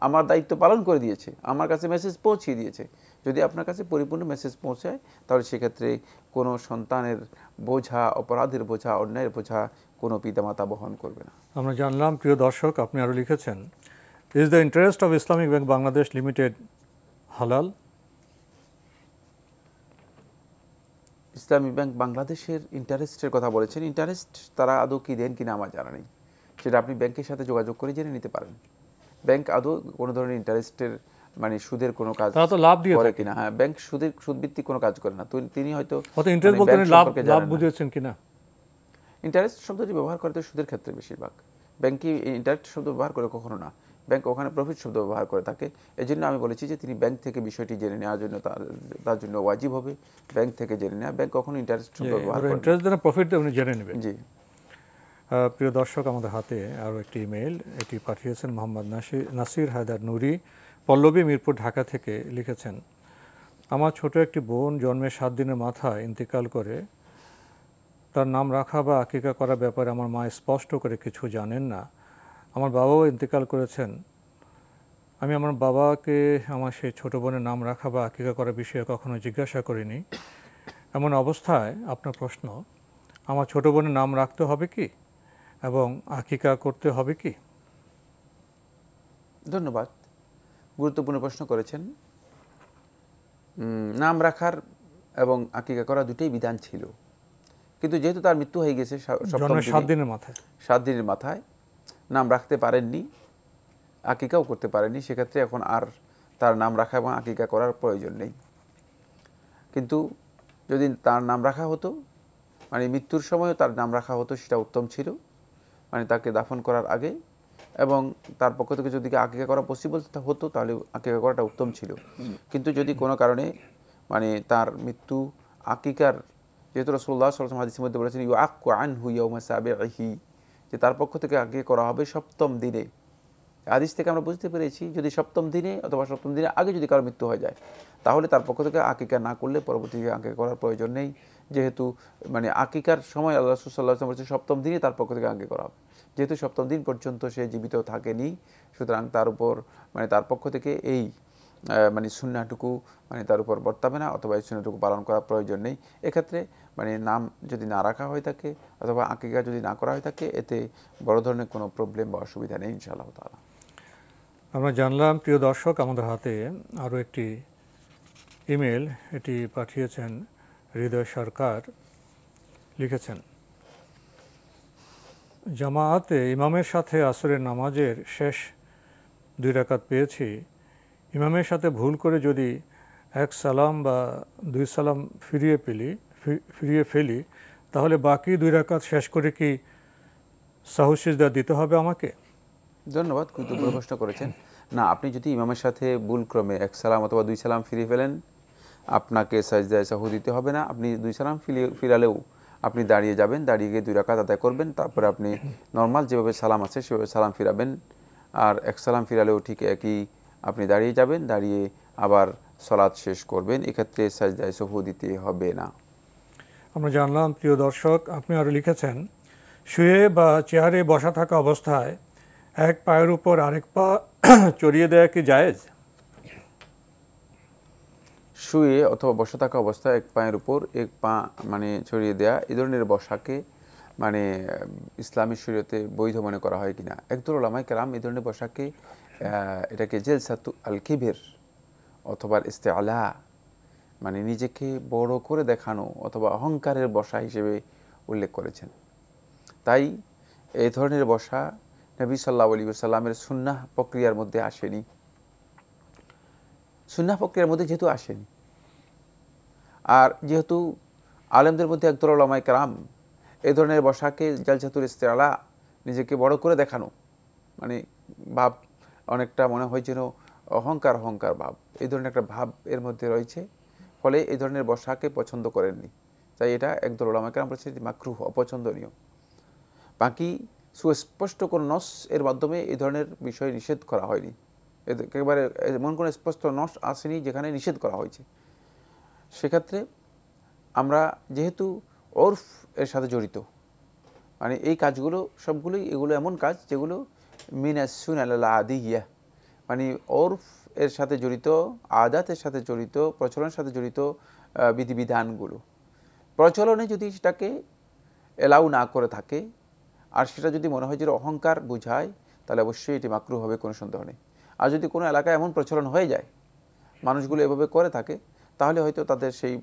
আমার দায়িত্ব পালন করে দিয়েছে, আমার কাছে মেসেজ পৌঁছিয়ে দিয়েছে। যদি আপনার কাছে পরিপূর্ণ মেসেজ পৌঁছায় তাহলে সেক্ষেত্রে কোনো সন্তানের বোঝা, অপরাধের বোঝা, অন্যায়ের বোঝা কোনো পিতামাতা বহন করবে না। আমরা জানলাম। প্রিয় দর্শক, আপনি আরও লিখেছেন, is the interest of Islamic bank Bangladesh limited হালাল? ইসলামী ব্যাংক বাংলাদেশের ইন্টারেস্টের কথা বলেছেন। ইন্টারেস্ট তারা আদৌ কি দেন কিনা আমার জানা নেই, সেটা আপনি ব্যাংকের সাথে যোগাযোগ করে জেনে নিতে পারেন। ব্যাংক আদৌ কোনো ধরনের ইন্টারেস্টের মানে সুদের কোনো কাজ করে কিনা। হ্যাঁ, ব্যাংক সুদভিত্তিক কোনো কাজ করে না। তিনি হয়তো ইন্টারেস্ট বলতে লাভ বুঝেছেন কিনা। ইন্টারেস্ট শব্দটি ব্যবহার করে তো সুদের ক্ষেত্রে বেশিরভাগ। ব্যাংকে ইন্টারেস্ট শব্দ ব্যবহার করে কখনো না, ব্যাংক ওখানে প্রফিট শব্দ ব্যবহার করে থাকে। এই জন্য আমি বলেছি যে তিনি ব্যাংক থেকে বিষয়টি জেনে নেওয়ার জন্য তার জন্য ওয়াজিব হবে ব্যাংক থেকে জেনে নেওয়া। ব্যাংক কখনো ইন্টারেস্ট শব্দ ব্যবহার করে না। ইন্টারেস্ট দ্বারা প্রফিট উনি জেনে নেবেন। জি। প্রিয় দর্শক, আমাদের হাতে আরও একটি ইমেইল, এটি পাঠিয়েছেন মোহাম্মদ নাসির হায়দার নুরি, পল্লবী, মিরপুর, ঢাকা থেকে। লিখেছেন, আমার ছোট একটি বোন জন্মের 7 দিনের মাথায় ইন্তেকাল করে। তার নাম রাখা বা আকিকা করার ব্যাপারে আমার মা স্পষ্ট করে কিছু জানেন না। আমার বাবাও ইন্তেকাল করেছেন। আমি আমার বাবাকে আমার সেই ছোটো বোনের নাম রাখা বা আকিকা করার বিষয়ে কখনো জিজ্ঞাসা করিনি। এমন অবস্থায় আপনার প্রশ্ন, আমার ছোটো বোনের নাম রাখতে হবে কি এবং আকিকা করতে হবে কি? ধন্যবাদ, গুরুত্বপূর্ণ প্রশ্ন করেছেন। নাম রাখার এবং আকিকা করা দুটোই বিধান ছিল, কিন্তু যেহেতু তার মৃত্যু হয়ে গেছে 7 দিনের মাথায় নাম রাখতে পারেননি, আকিকাও করতে পারেননি, সেক্ষেত্রে এখন আর তার নাম রাখা এবং আকিকা করার প্রয়োজন নেই। কিন্তু যদি তার নাম রাখা হতো, মানে মৃত্যুর সময়ও তার নাম রাখা হতো, সেটা উত্তম ছিল, মানে তাকে দাফন করার আগে, এবং তার পক্ষ থেকে যদি আকিকা করা পসিবল হতো তাহলে আকিকা করাটা উত্তম ছিল। কিন্তু যদি কোনো কারণে মানে তার মৃত্যু আকিকার, যেহেতু রাসূলুল্লাহ সাল্লাল্লাহু আলাইহি ওয়াসাল্লাম হাদিসের মধ্যে বলেছেন ইউআক্কু আনহু ইয়াউমা সাবিহি, যে তার পক্ষ থেকে আকিকা করা হবে 7ম দিনে। হাদিস থেকে আমরা বুঝতে পেরেছি যদি 7ম দিনে অথবা 7ম দিনের আগে যদি কারো মৃত্যু হয়ে যায় তাহলে তার পক্ষ থেকে আকিকা না করলে পরবর্তীতে আকিকা করার প্রয়োজন নেই, যেহেতু মানে আকিকার সময় আল্লাহ রাসূল সাল্লাল্লাহু আলাইহি ওয়াসাল্লাম বলেছেন 7ম দিনে তার পক্ষ থেকে আকিকা করা হবে। যেহেতু 7ম দিন পর্যন্ত সে জীবিত থাকেনি, সুতরাং তার উপর মানে তার পক্ষ থেকে এই মানে সুন্নাহটুকু মানে তার উপর বর্তাবে না, অথবা এই সুন্নাহটুকু পালন করার প্রয়োজন নেই। এক্ষেত্রে মানে নাম যদি না রাখা হয়ে থাকে অথবা আকিকা যদি না করা হয়ে থাকে, এতে বড় ধরনের কোনো প্রবলেম বা অসুবিধা নেই ইনশাআল্লাহ তাআলা। আমরা জানলাম প্রিয় দর্শক, আমাদের হাতে আরও একটি ইমেল, এটি পাঠিয়েছেন হৃদয় সরকার। লিখেছেন, জামায়াতে ইমামের সাথে আসরের নামাজের শেষ 2 রাকাত পেয়েছি। ইমামের সাথে ভুল করে যদি 1 সালাম বা 2 সালাম ফিরিয়ে ফেলি, তাহলে বাকি 2 রাকাত শেষ করে কি সাহু সিজদা দিতে হবে আমাকে? ধন্যবাদ, গুরুত্বপূর্ণ প্রশ্ন করেছেন। না, আপনি যদি ইমামের সাথে ভুলক্রমে 1 সালাম অথবা 2 সালাম ফিরিয়ে ফেলেন, আপনাকে সাজদায়ে সাহু দিতে হবে না। আপনি 2 সালাম ফিরালেও আপনি দাঁড়িয়ে যাবেন, দাঁড়িয়ে গিয়ে 2 রাকাত আদায় করবেন, তারপরে আপনি নর্মাল যেভাবে সালাম আছে সেভাবে সালাম ফিরাবেন। আর 1 সালাম ফিরালেও ঠিক একই, আপনি দাঁড়িয়ে যাবেন, দাঁড়িয়ে আবার সালাত শেষ করবেন। এক্ষেত্রে সাজদায়ে সাহু দিতে হবে না। আমরা জানলাম প্রিয় দর্শক, আপনি আরও লিখেছেন, শুয়ে বা চেয়ারে বসা থাকা অবস্থায় এক পায়ের উপর আরেক পা চড়িয়ে দেওয়া কি জায়েজ? শুয়ে অথবা বসে থাকা অবস্থায় এক পায়ের উপর এক পা মানে ছড়িয়ে দেয়া, এই ধরনের বসাকে মানে ইসলামী শরীয়তে বৈধ মনে করা হয় কিনা। একদল ওলামায়ে কেরাম এই ধরনের বসাকে এটাকে জেলসাতু আল কিবির অথবা ইস্তেআলা, মানে নিজেকে বড় করে দেখানো অথবা অহংকারের বসা হিসেবে উল্লেখ করেছেন। তাই এই ধরনের বসা নবী সাল্লাল্লাহু আলাইহি ওয়াসাল্লামের সুন্নাহ প্রক্রিয়ার মধ্যে আসেনি। সুন্নাহ প্রক্রিয়ার মধ্যে যেহেতু আসেনি, আর যেহেতু আলেমদের মধ্যে একদল উলামায়ে কেরাম এই ধরনের বসাকে জালসাতুল ইস্তিআলা, নিজেকে বড় করে দেখানো, মানে ভাব অনেকটা মনে হয় যেন অহংকার ভাব, এই ধরনের একটা ভাব এর মধ্যে রয়েছে, ফলে এই ধরনের বসাকে পছন্দ করেননি। তাই এটা একদল উলামায়ে কেরাম বলেছে মাকরুহ, অপছন্দনীয়। বাকি সুস্পষ্ট কোন নস এর মাধ্যমে এই ধরনের বিষয় নিষেধ করা হয়নি। একেবারে এমন কোনো স্পষ্ট নস আসেনি যেখানে নিষেধ করা হয়েছে। সেক্ষেত্রে আমরা যেহেতু ওরফ এর সাথে জড়িত, মানে এই কাজগুলো সবগুলোই এগুলো এমন কাজ যেগুলো মিনাস সুনাল আদিয়া, মানে ওরফ এর সাথে জড়িত, আদাতের সাথে জড়িত, প্রচলনের সাথে জড়িত বিধিবিধানগুলো। প্রচলনে যদি সেটাকে এলাউ না করে থাকে আর সেটা যদি মনে হয় যে অহংকার বোঝায়, তাহলে অবশ্যই এটি মাকরুহ হবে, কোনো সন্দেহ নেই। আর যদি কোনো এলাকায় এমন প্রচলন হয়ে যায়, মানুষগুলো এভাবে করে থাকে, তাহলে হয়তো তাদের সেই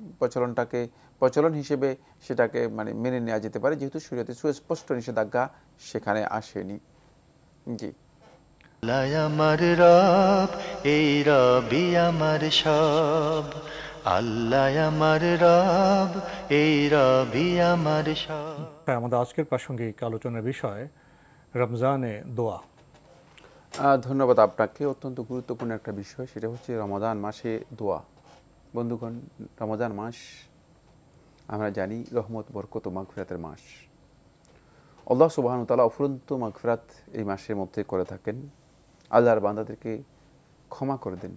প্রচলন হিসেবে সেটাকে মানে মেনে নেওয়া যেতে পারে, যেহেতু শরীয়তে সুস্পষ্ট নিষেধাজ্ঞা সেখানে আসেনি। জি। আল্লাহ আমার রব, এই রবি আমার সব। আল্লাহ আমার রব, এই রবি আমার সব। আমাদের আজকের প্রাসঙ্গিক আলোচনার বিষয় রমজানে দোয়া। ধন্যবাদ আপনাকে। অত্যন্ত গুরুত্বপূর্ণ একটা বিষয়, সেটা হচ্ছে রমাদান মাসে দোয়া। বন্ধুগণ, রমাদান মাস আমরা জানি রহমত, বরকত ও মাগফিরাতের মাস। আল্লাহ সুবহানাহু ওয়া তাআলা অফুরন্ত মাগফিরাত এই মাসের মধ্যে করে থাকেন। আল্লাহর বান্দাদেরকে ক্ষমা করে দেন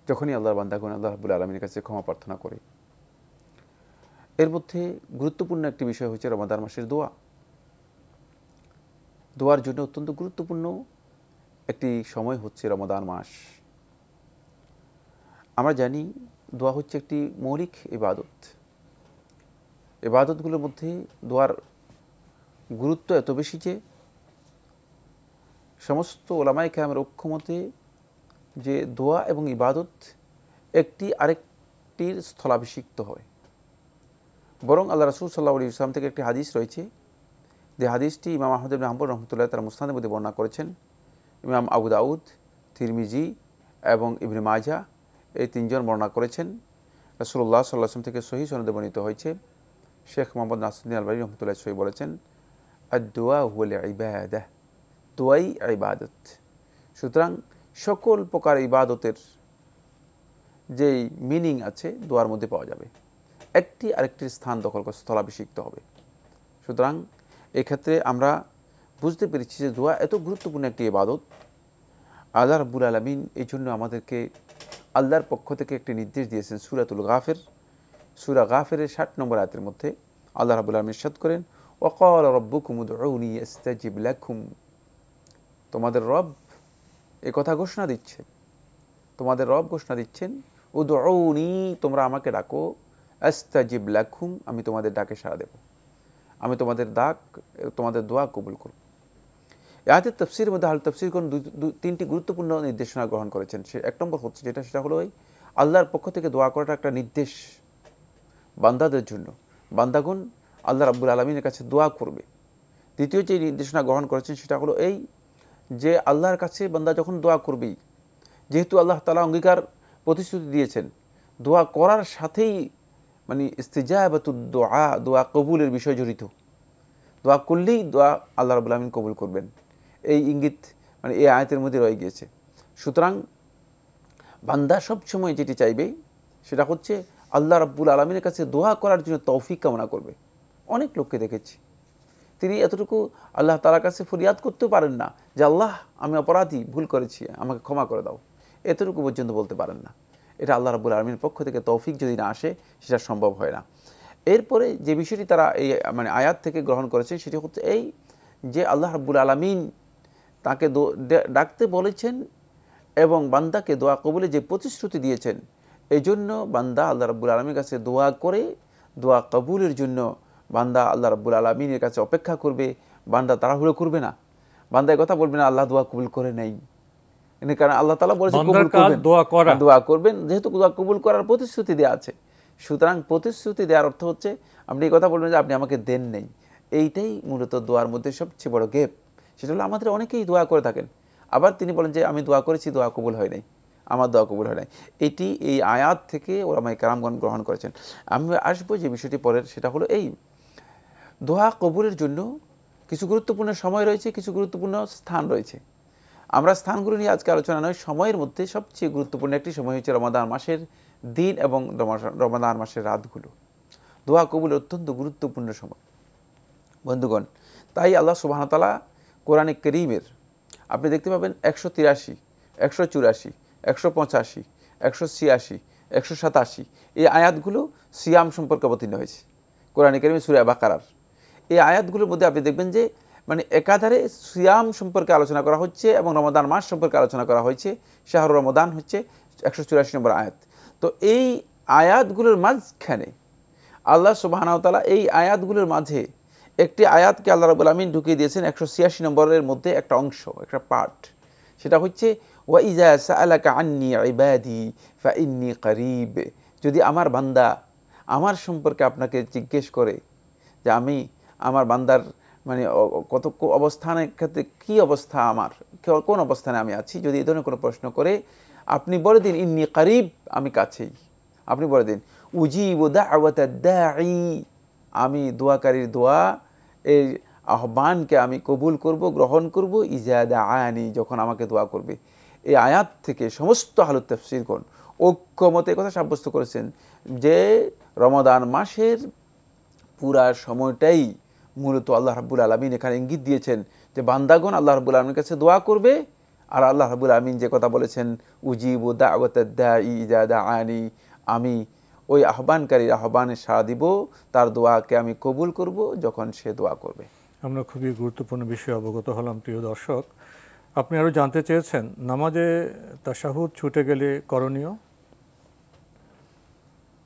যখনই আল্লাহর বান্দাগণ আল্লাহ রাব্বুল আলামিনের কাছে ক্ষমা প্রার্থনা করে। এর মধ্যে গুরুত্বপূর্ণ একটি বিষয় হচ্ছে রমাদান মাসের দোয়া। দোয়ার জন্য অত্যন্ত গুরুত্বপূর্ণ একটি সময় হচ্ছে রমাদান মাস। আমরা জানি দোয়া হচ্ছে একটি মৌলিক ইবাদত। ইবাদতগুলোর মধ্যে দোয়ার গুরুত্ব এত বেশি যে সমস্ত উলামায়ে কেরামের ঐক্যমতে যে দোয়া এবং ইবাদত একটি আরেকটির স্থলাভিষিক্ত হয়। বরং আল্লাহ রাসূল সাল্লাল্লাহু আলাইহি ওয়াসাল্লাম থেকে একটি হাদিস রয়েছে, যে হাদিসটি ইমাম আহমদ ইবনে হাম্বল রাহমাতুল্লাহ তাআলা মুসনাদের মধ্যে বর্ণনা করেছেন। ইমাম আবু দাউদ, তিরমিজি এবং ইবনে মাজাহ এই তিনজন বর্ণনা করেছেন। রাসূলুল্লাহ সাল্লাল্লাহু আলাইহি ওয়াসাল্লাম থেকে সহিহ সনদে বর্ণিত হয়েছে। শেখ মোহাম্মদ নাসিরুদ্দিন আলবানী রাহমাতুল্লাহ সহিহ বলেছেন, আদ-দুআ হুয়াল ইবাদাহ, দোয়াই ইবাদত। সুতরাং সকল প্রকার ইবাদতের যেই মিনিং আছে দোয়ার মধ্যে পাওয়া যাবে, একটি আরেকটির স্থান দখল করে স্থলাভিষিক্ত হবে। সুতরাং এক্ষেত্রে আমরা বুঝতে পেরেছি যে দোয়া এত গুরুত্বপূর্ণ একটি ইবাদত। আল্লাহ রাব্বুল আলামিন এই জন্য আমাদেরকে আল্লাহর পক্ষ থেকে একটি নির্দেশ দিয়েছেন সূরাতুল গাফির, সূরা গাফিরের 60 নম্বর আয়াতের মধ্যে আল্লাহ রাব্বুল আলামিন ইরশাদ করেন, ওয়াকালা রাব্বুকুম উদউনি আস্তাজিব লাকুম। তোমাদের রব এই কথা ঘোষণা দিচ্ছে তোমাদের রব ঘোষণা দিচ্ছেন, উদউনি, তোমরা আমাকে ডাকো, আস্তাজিব লাকুম, আমি তোমাদের ডাকে সাড়া দেব, আমি তোমাদের তোমাদের দোয়া কবুল করব। আয়াতের তাফসীরের মধ্যে আহলে তাফসীরগণ তিনটি গুরুত্বপূর্ণ নির্দেশনা গ্রহণ করেছেন। এক নম্বর হচ্ছে সেটা হলো আল্লাহর পক্ষ থেকে দোয়া করাটা একটা নির্দেশ বান্দাদের জন্য, বান্দাগণ আল্লাহ রাব্বুল আলামিনের কাছে দোয়া করবে। দ্বিতীয় যে নির্দেশনা গ্রহণ করেছেন সেটা হলো যে আল্লাহর কাছে বান্দা যখন দোয়া করবেই, যেহেতু আল্লাহ তাআলা অঙ্গীকার প্রতিশ্রুতি দিয়েছেন, দোয়া করার সাথেই ইস্তিজাবাতুদ দুআ, দোয়া কবুলের বিষয় জড়িত। দোয়া করলেই দোয়া আল্লাহ রাব্বুল আলামিন কবুল করবেন, এই ইঙ্গিত এই আয়াতের মধ্যে রয়ে গিয়েছে। সুতরাং বান্দা সবসময় যেটি চাইবে সেটা হচ্ছে আল্লাহ রাব্বুল আলামিনের কাছে দোয়া করার জন্য তৌফিক কামনা করবে। অনেক লোককে দেখেছি তিনি এতটুকু আল্লাহ তাআলার কাছে ফরিয়াদ করতেও পারেন না যে আল্লাহ আমি অপরাধী, ভুল করেছি, আমাকে ক্ষমা করে দাও, এতটুকু পর্যন্ত বলতে পারেন না। এটা আল্লাহ রাব্বুল আলামিনের পক্ষ থেকে তৌফিক যদি না আসে সেটা সম্ভব হয় না। এরপরে যে বিষয়টি তারা এই আয়াত থেকে গ্রহণ করেছে সেটি হচ্ছে যে আল্লাহ রাব্বুল আলামিন তাকে ডাকতে বলেছেন এবং বান্দাকে দোয়া কবুলে যে প্রতিশ্রুতি দিয়েছেন, এই জন্য বান্দা আল্লাহ রাব্বুল আলামিনের কাছে দোয়া করে দোয়া কবুলের জন্য বান্দা আল্লাহ রাব্বুল আলামিনের কাছে অপেক্ষা করবে। বান্দা তাড়াহুড়ো করবে না, বান্দা কথা বলবে না আল্লাহ দোয়া কবুল করে নেই, কারণ আল্লাহ তাআলা বলেছেন কবুল করবেন, দোয়া করবেন, যেহেতু দোয়া কবুল করার প্রতিশ্রুতি দেওয়া আছে। সুতরাং প্রতিশ্রুতি দেওয়ার অর্থ হচ্ছে আপনি এই কথা বলবেন যে আপনি আমাকে দেন নেই, এইটাই মূলত দোয়ার মধ্যে সবচেয়ে বড় গেপ। সেটা হলো আমাদের অনেকেই দোয়া করে থাকেন, আবার তিনি বলেন যে আমি দোয়া করেছি, দোয়া কবুল হয় নাই, আমার দোয়া কবুল হয় নাই। এটি এই আয়াত থেকে ওলামায়ে কেরামগণ গ্রহণ করেছেন। আমি আসবো যে বিষয়টি পরের, সেটা হলো দোয়া কবুলের জন্য কিছু গুরুত্বপূর্ণ সময় রয়েছে, কিছু গুরুত্বপূর্ণ স্থান রয়েছে। আমরা স্থানগুলো নিয়ে আজকে আলোচনা নয়, সময়ের মধ্যে সবচেয়ে গুরুত্বপূর্ণ একটি সময় হচ্ছে রমাদান মাসের দিন এবং রমাদান মাসের রাতগুলো। দোয়া কবুল অত্যন্ত গুরুত্বপূর্ণ সময় বন্ধুগণ। তাই আল্লাহ সুবহানাহু ওয়া তাআলা কোরআনে কারীমের আপনি দেখতে পাবেন 183, 184, 185, 186, 187 এই আয়াতগুলো সিয়াম সম্পর্কে অবতীর্ণ হয়েছে কোরআনে কারীমে সূরা বাকারার। এই আয়াতগুলোর মধ্যে আপনি দেখবেন যে একাধারে সিয়াম সম্পর্কে আলোচনা করা হচ্ছে এবং রমাদান মাস সম্পর্কে আলোচনা করা হয়েছে। শাহরুর রমাদান হচ্ছে 184 নম্বর আয়াত। তো এই আয়াতগুলোর মাঝখানে আল্লাহ সুবহানাহু ওয়া তাআলা এই আয়াতগুলোর মাঝে একটি আয়াতকে আল্লাহ রাব্বুল আমিন ঢুকিয়ে দিয়েছেন 186 নম্বরের মধ্যে একটা অংশ, একটা পার্ট। সেটা হচ্ছে ওয়া ইযা সাআলাকা আন্নী ইবাদি ফাইন্নী করিব, যদি আমার বান্দা আমার সম্পর্কে আপনাকে জিজ্ঞেস করে যে আমি আমার বান্দার কত অবস্থানের ক্ষেত্রে কী অবস্থা, আমার কোন অবস্থানে আমি আছি, যদি এই ধরনের কোনো প্রশ্ন করে আপনি বলে দিন ইন্নী করিব, আমি কাছেই। আপনি বলে দিন উজিবু দাওয়াতাদ দাঈ, আমি দোয়াকারীর দোয়া এই আহ্বানকে আমি কবুল করব, গ্রহণ করব, ইজা দাআনি, যখন আমাকে দোয়া করবে। এই আয়াত থেকে সমস্ত আহলে তাফসীরগণ ঐক্যমতে কথা সাব্যস্ত করেছেন যে রমাদান মাসের পুরা সময়টাই মূলত আল্লাহ রাব্বুল আলামিন এখানে ইঙ্গিত দিয়েছেন যে বান্দাগণ আল্লাহ রাব্বুল আলামিনের কাছে দোয়া করবে। আর আল্লাহ রাব্বুল আলামিন যে কথা বলেছেন উজিবু দাওয়াতাদ দাঈ ইজা দাআনি, আমি ওই আহ্বানকারীর আহ্বানে সাড়া দিব, তার দোয়াকে আমি কবুল করব যখন সে দোয়া করবে। আমরা খুবই গুরুত্বপূর্ণ বিষয়ে অবগত হলাম প্রিয় দর্শক। আপনি আরও জানতে চেয়েছেন নামাজে তাশাহুদ ছুটে গেলে করণীয়।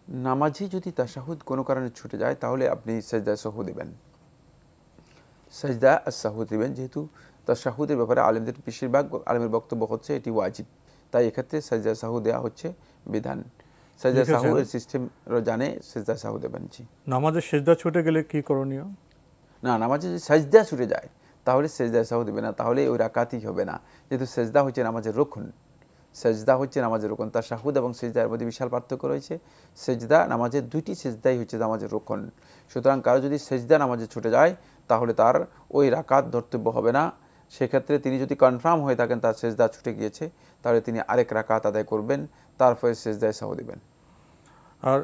নামাজে যদি তাশাহুদ কোনো কারণে ছুটে যায় তাহলে আপনি সাজদা সাহু দিবেন, সাজদা সাহু দিবেন। যেহেতু তাশাহুদের ব্যাপারে আলেমদের বেশিরভাগ আলেমের বক্তব্য হচ্ছে এটি ওয়াজিব, তাই এক্ষেত্রে সাজদা সাহু দেওয়া হচ্ছে বিধান। সাজদা সাহু এর সিস্টেম জানে, সাজদা সাহু দেবেন। জি, নামাজে সিজদা ছুটে গেলে কি করণীয়? না, নামাজে যদি সাজদা ছুটে যায় তাহলে সাজদা সাহু দেবে না, তাহলে ওই রাকাতই হবে না। যেহেতু সাজদা হচ্ছে নামাজের রুকন, সাজদা হচ্ছে নামাজের রুকন। তাশাহুদ এবং সিজদার মধ্যে বিশাল পার্থক্য রয়েছে। সিজদা নামাজের দুইটি সিজদাই হচ্ছে নামাজের রুকন। সুতরাং কারো যদি সিজদা নামাজে ছুটে যায় তাহলে তার ওই রাকাত ধর্তব্য হবে না। সেক্ষেত্রে তিনি যদি কনফার্ম হয়ে থাকেন তার সিজদা ছুটে গিয়েছে তাহলে তিনি আরেক রাকাত আদায় করবেন, তারপরে সিজদায় সাহু দিবেন। আর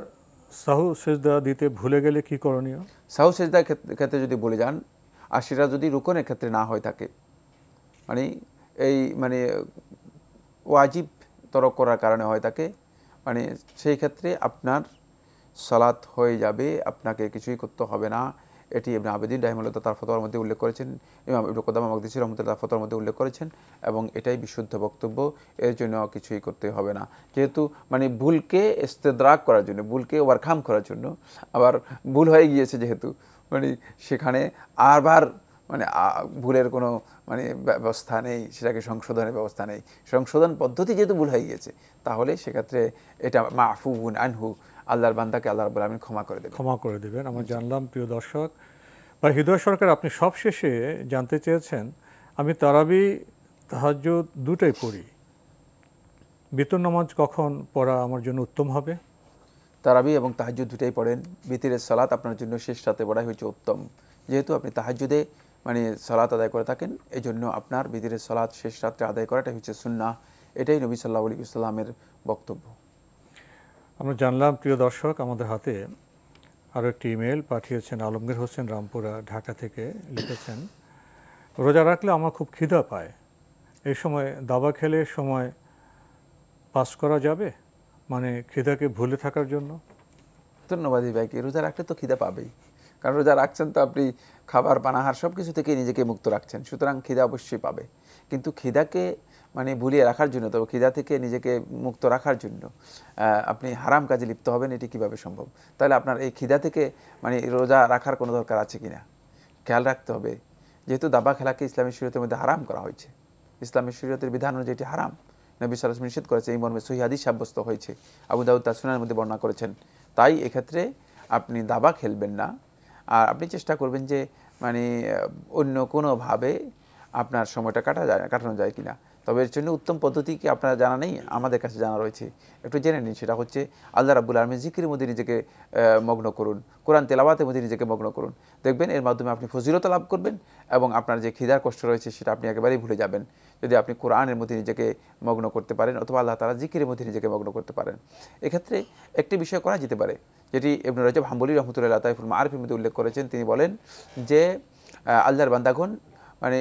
সাহু সিজদা দিতে ভুলে গেলে কি করণীয়? সাহু সিজদার ক্ষেত্রে যদি ভুলে যান আর সেটা যদি রুকনের ক্ষেত্রে না হয়ে থাকে, ওয়াজিব তরক করার কারণে হয় থাকে, সেই ক্ষেত্রে আপনার সালাত হয়ে যাবে, আপনাকে কিছুই করতে হবে না। এটি ইবনে আবেদিন রাহিমাহুল্লাহ তার ফতোয়ার মধ্যে উল্লেখ করেছেন, ইমাম ইবনে কুদামা মাকদিসি রাহমাতুল্লাহ তার ফতোয়ার মধ্যে উল্লেখ করেছেন, এবং এটাই বিশুদ্ধ বক্তব্য। এর জন্য কিছুই করতে হবে না, যেহেতু মানে ভুলকে ইস্তেদরাক করার জন্য, ভুলকে ওভারকাম করার জন্য, আবার ভুল হয়ে গিয়েছে যেহেতু মানে সেখানে আবার মানে ভুলের কোনো মানে ব্যবস্থা নেই, সেটাকে সংশোধনের ব্যবস্থা নেই, সংশোধন পদ্ধতি যেহেতু ভুল হয়ে গিয়েছে, তাহলে সেক্ষেত্রে এটা মাফুউন আনহু, আল্লাহর বান্দাকে আল্লাহ রাব্বুল আলামিন ক্ষমা করে দেবেন। আমরা জানলাম প্রিয় দর্শক বা হৃদয় সরকার, আপনি সবশেষে জানতে চেয়েছেন আমি তারাবি তাহাজ্জুদ দুটোই পড়ি, বিতর নামাজ কখন পড়া আমার জন্য উত্তম হবে? তারাবি এবং তাহাজ্জুদ দুটাই পড়েন। বিতিরের সালাত আপনার জন্য শেষ রাতে পড়াই হচ্ছে উত্তম, যেহেতু আপনি তাহাজ্জুদে মানে সালাত আদায় করে থাকেন, এই জন্য আপনার বিতিরের সালাত শেষ রাত্রে আদায় করাটাই হচ্ছে সুন্নাহ। এটাই নবী সাল্লাল্লাহু আলাইহি ওয়াসাল্লামের বক্তব্য। আমরা জানলাম প্রিয় দর্শক, আমাদের হাতে আরও একটি ইমেল পাঠিয়েছেন আলমগীর হোসেন, রামপুরা, ঢাকা থেকে। লিখেছেন, রোজা রাখলে আমার খুব খিদা পায়, এই সময় দাবা খেলে সময় পাস করা যাবে, মানে খিদাকে ভুলে থাকার জন্য? ধন্যবাদ এই ভাইকে। রোজা রাখলে তো খিদা পাবেই, কারণ রোজা রাখছেন তো আপনি খাবার পানাহার সব কিছু থেকে নিজেকে মুক্ত রাখছেন, সুতরাং খিদা অবশ্যই পাবে। কিন্তু খিদাকে মানে ভুলিয়ে রাখার জন্য, তবে খিদা থেকে নিজেকে মুক্ত রাখার জন্য আপনি হারাম কাজে লিপ্ত হবেন, এটি কিভাবে সম্ভব? তাহলে আপনার এই খিদা থেকে মানে রোজা রাখার কোনো দরকার আছে কিনা খেয়াল রাখতে হবে। যেহেতু দাবা খেলাকে ইসলামী শরীয়তের মধ্যে হারাম করা হয়েছে, ইসলামী শরীয়তের বিধান অনুযায়ী এটি হারাম, নবী সাল্লাল্লাহু আলাইহি ওয়াসাল্লাম নিষেধ করেছে, এই মর্মে সহিহ হাদিস সাব্যস্ত হয়েছে, আবু দাউদ তার সুনানের মধ্যে বর্ণনা করেছেন। তাই এক্ষেত্রে আপনি দাবা খেলবেন না, আর আপনি চেষ্টা করবেন যে মানে অন্য কোনোভাবে আপনার সময়টা কাটানো যায় কিনা। তবে এর জন্য উত্তম পদ্ধতি কি আপনারা জানা নেই, আমাদের কাছে জানা রয়েছে, একটু জেনে নিন। সেটা হচ্ছে আল্লাহ রাব্বুল আলামিন জিকিরের মধ্যে নিজেকে মগ্ন করুন, কোরআন তেলাওয়াতের মধ্যে নিজেকে মগ্ন করুন, দেখবেন এর মাধ্যমে আপনি ফজিলত লাভ করবেন এবং আপনার যে খিদার কষ্ট রয়েছে সেটা আপনি একেবারেই ভুলে যাবেন, যদি আপনি কোরআনের মধ্যে নিজেকে মগ্ন করতে পারেন অথবা আল্লাহ তাআলা জিকিরের মধ্যে নিজেকে মগ্ন করতে পারেন। এক্ষেত্রে একটি বিষয় করা যেতে পারে, যেটি ইবনে রজব হাম্বলী রাহমাতুল্লাহ তাইফুল মাআরিফের মধ্যে উল্লেখ করেছেন। তিনি বলেন যে আল্লাহর বান্দাগণ মানে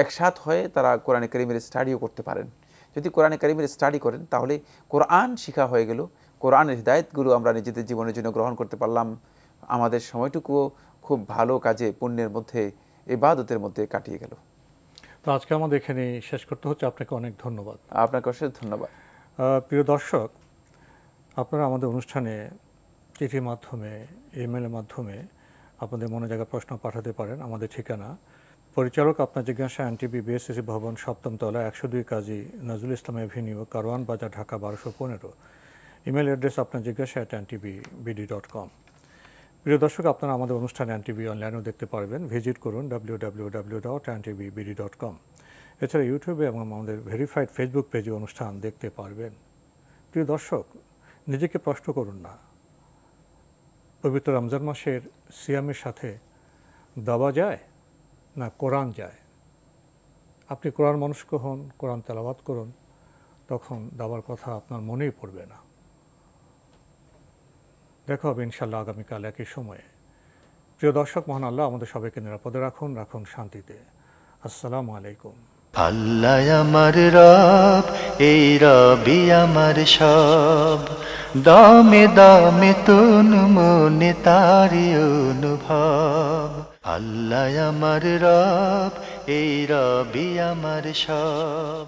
একসাথ হয়ে তারা কোরআনে কারীমের স্টাডিও করতে পারেন। যদি কোরআনে কারীমের স্টাডি করেন তাহলে কোরআন শিখা হয়ে গেল, কোরআনের হিদায়াতগুলো আমরা নিজেদের জীবনের জন্য গ্রহণ করতে পারলাম, আমাদের সময়টুকুও খুব ভালো কাজে, পুণ্যের মধ্যে, ইবাদতের মধ্যে কাটিয়ে গেল। তো আজকে আমাদের এখানে শেষ করতে হচ্ছে। আপনাকে অনেক ধন্যবাদ। আপনাকে অশেষ ধন্যবাদ। প্রিয় দর্শক, আপনারা আমাদের অনুষ্ঠানে চিঠির মাধ্যমে, ইমেলের মাধ্যমে আপনাদের মনে জায়গা প্রশ্ন পাঠাতে পারেন। আমাদের ঠিকানা পরিচালক আপনার জিজ্ঞাসা, এনটিভি, বিএসসিসি ভবন, 7ম তলা, 102 কাজী নজরুল ইসলাম এভিনিউ, কারওয়ান বাজার, ঢাকা 1215। ইমেল অ্যাড্রেস আপনার জিজ্ঞাসা @ntvbd.com। প্রিয় দর্শক, আপনারা আমাদের অনুষ্ঠানে এনটিভি অনলাইনেও দেখতে পারবেন, ভিজিট করুন www.ntvbd.com। এছাড়া ইউটিউবে এবং আমাদের ভেরিফাইড ফেসবুক পেজে অনুষ্ঠান দেখতে পারবেন। প্রিয় দর্শক, নিজেকে প্রশ্ন করুন না, পবিত্র রমজান মাসের সিয়ামের সাথে দাবা যায় না কোরআন যায়? আপনি কোরআন মনস্ক হন, কোরআন তেলাওয়াত করুন, তখন দাবার কথা আপনার মনেই পড়বে না। দেখা হবে ইনশাল্লাহ আগামীকাল একই সময়ে। প্রিয় দর্শক, মহান আল্লাহ আমাদের সবাইকে নিরাপদে রাখুন, রাখুন শান্তিতে। আসসালামু আলাইকুম। আল্লাহ আমার রব, এই রবি আমার সব, দামে দামে তুন মনে তারি অনুভব। আল্লাহ আমার রব, এই রবি আমার সব।